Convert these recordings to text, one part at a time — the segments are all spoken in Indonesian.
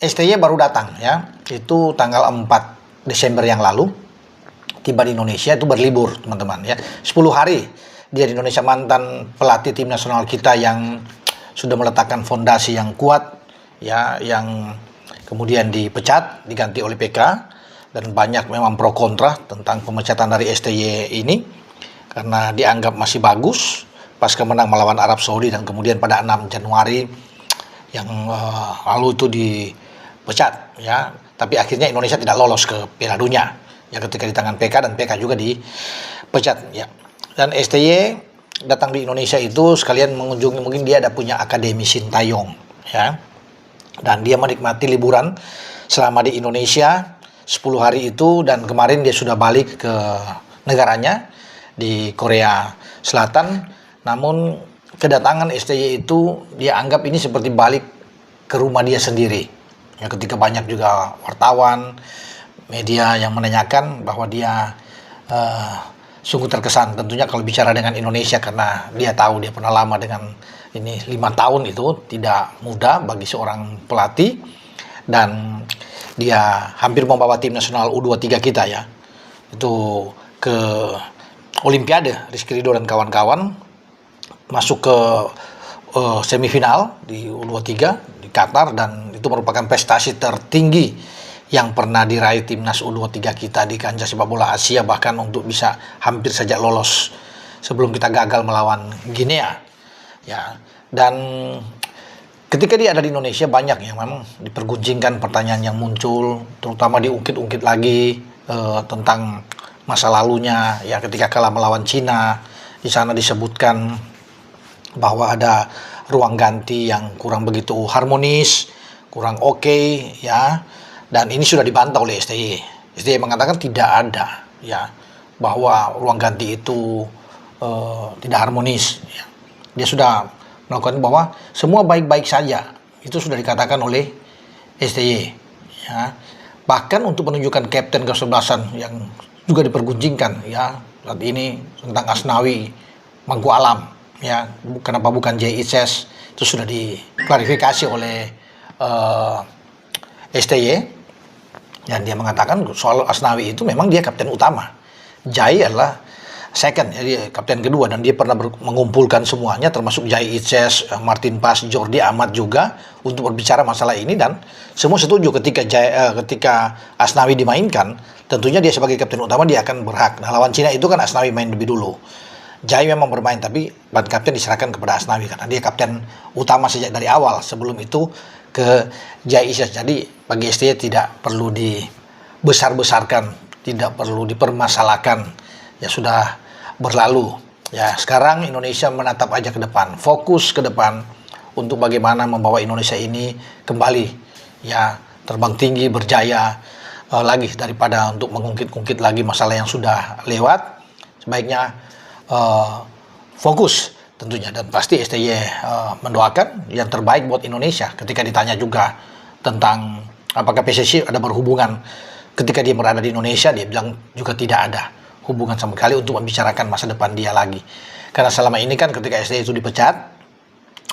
STY baru datang ya, itu tanggal 4 Desember yang lalu, tiba di Indonesia, itu berlibur teman-teman ya. 10 hari dia di Indonesia, mantan pelatih tim nasional kita yang sudah meletakkan fondasi yang kuat ya, yang kemudian dipecat, diganti oleh PK, dan banyak memang pro kontra tentang pemecatan dari STY ini karena dianggap masih bagus pasca menang melawan Arab Saudi, dan kemudian pada 6 Januari yang lalu itu dipecat ya. Tapi akhirnya Indonesia tidak lolos ke Piala Dunia ya ketika di tangan PK, dan PK juga dipecat ya. Dan STY datang di Indonesia itu sekalian mengunjungi, mungkin dia ada punya Akademi Sintayong ya. Dan dia menikmati liburan selama di Indonesia 10 hari itu, dan kemarin dia sudah balik ke negaranya di Korea Selatan. Namun kedatangan STY itu dia anggap ini seperti balik ke rumah dia sendiri ya, ketika banyak juga wartawan, media yang menanyakan bahwa dia sungguh terkesan tentunya kalau bicara dengan Indonesia, karena dia tahu dia pernah lama dengan ini, 5 tahun itu tidak mudah bagi seorang pelatih, dan dia hampir membawa tim nasional U23 kita ya itu ke Olimpiade, Rizky Ridho dan kawan-kawan masuk ke semifinal di U23 di Qatar, dan itu merupakan prestasi tertinggi yang pernah diraih timnas U23 kita di kancah sepak bola Asia, bahkan untuk bisa hampir saja lolos sebelum kita gagal melawan Guinea ya. Dan ketika dia ada di Indonesia banyak yang memang dipergunjingkan pertanyaan yang muncul, terutama diungkit-ungkit lagi tentang masa lalunya ya, ketika kalah melawan Cina. Di sana disebutkan bahwa ada ruang ganti yang kurang begitu harmonis, kurang oke ya, dan ini sudah dibantah oleh STY. STY mengatakan tidak ada ya, bahwa ruang ganti itu tidak harmonis ya. Dia sudah melakukan bahwa semua baik-baik saja, itu sudah dikatakan oleh STY ya. Bahkan untuk menunjukkan kapten kesebelasan yang juga dipergunjingkan ya saat ini tentang Asnawi Mangku Alam ya, kenapa bukan Jay Itzes, itu sudah diklarifikasi oleh STY, dan dia mengatakan soal Asnawi itu memang dia kapten utama, Jay adalah second, jadi kapten kedua, dan dia pernah mengumpulkan semuanya termasuk Jay Itzes, Martin Pas, Jordi Amat juga untuk berbicara masalah ini, dan semua setuju ketika Asnawi dimainkan, tentunya dia sebagai kapten utama dia akan berhak. Nah, lawan Cina itu kan Asnawi main lebih dulu. Jai memang bermain, tapi ban kapten diserahkan kepada Asnawi karena dia kapten utama sejak dari awal, sebelum itu ke Jai Isyas. Jadi bagi STY tidak perlu dibesar-besarkan, tidak perlu dipermasalahkan, ya sudah berlalu ya. Sekarang Indonesia menatap aja ke depan, fokus ke depan untuk bagaimana membawa Indonesia ini kembali ya terbang tinggi, berjaya lagi, daripada untuk mengungkit-ungkit lagi masalah yang sudah lewat. Sebaiknya fokus tentunya, dan pasti STY mendoakan yang terbaik buat Indonesia. Ketika ditanya juga tentang apakah PSSI ada berhubungan ketika dia berada di Indonesia, dia bilang juga tidak ada hubungan sama sekali untuk membicarakan masa depan dia lagi, karena selama ini kan ketika STY itu dipecat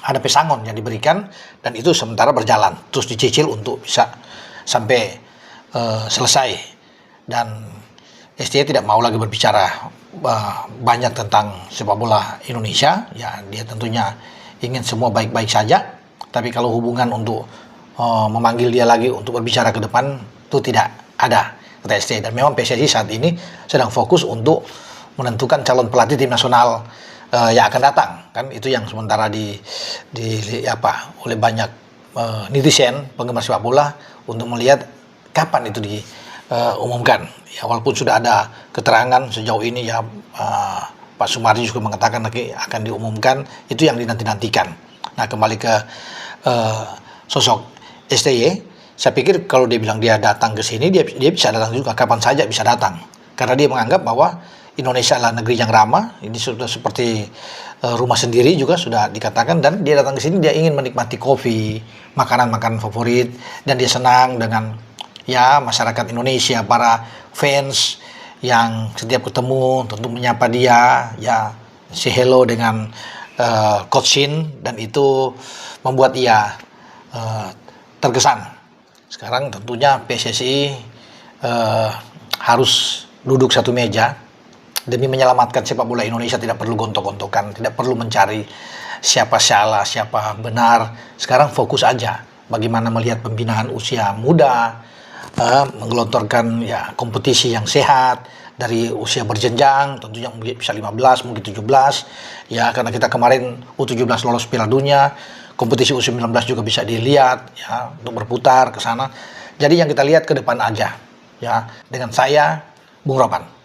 ada pesangon yang diberikan, dan itu sementara berjalan terus dicicil untuk bisa sampai selesai, dan STY tidak mau lagi berbicara banyak tentang sepak bola Indonesia ya. Dia tentunya ingin semua baik-baik saja, tapi kalau hubungan untuk memanggil dia lagi untuk berbicara ke depan itu tidak ada, kata STY. Dan memang PSSI saat ini sedang fokus untuk menentukan calon pelatih tim nasional yang akan datang, kan itu yang sementara oleh banyak netizen penggemar sepak bola untuk melihat kapan itu diumumkan ya. Walaupun sudah ada keterangan sejauh ini ya, Pak Sumardi juga mengatakan nanti akan diumumkan, itu yang dinanti-nantikan. Nah, kembali ke sosok STY, saya pikir kalau dia bilang dia datang ke sini, dia bisa datang juga kapan saja bisa datang, karena dia menganggap bahwa Indonesia adalah negeri yang ramah. Ini sudah seperti rumah sendiri juga sudah dikatakan, dan dia datang ke sini dia ingin menikmati kopi, makanan-makanan favorit, dan dia senang dengan ya masyarakat Indonesia, para fans yang setiap ketemu tentu menyapa dia ya, say hello dengan Coach Shin, dan itu membuat ia terkesan Sekarang tentunya PSSI harus duduk satu meja demi menyelamatkan sepak bola Indonesia. Tidak perlu gontok-gontokan, tidak perlu mencari siapa salah, siapa benar. Sekarang fokus aja bagaimana melihat pembinaan usia muda, menggelontorkan ya kompetisi yang sehat dari usia berjenjang, tentunya mungkin bisa 15, mungkin 17 ya, karena kita kemarin U17 lolos Piala Dunia, kompetisi U19 juga bisa dilihat ya, untuk berputar ke sana. Jadi yang kita lihat ke depan aja ya, dengan saya Bung Ropan.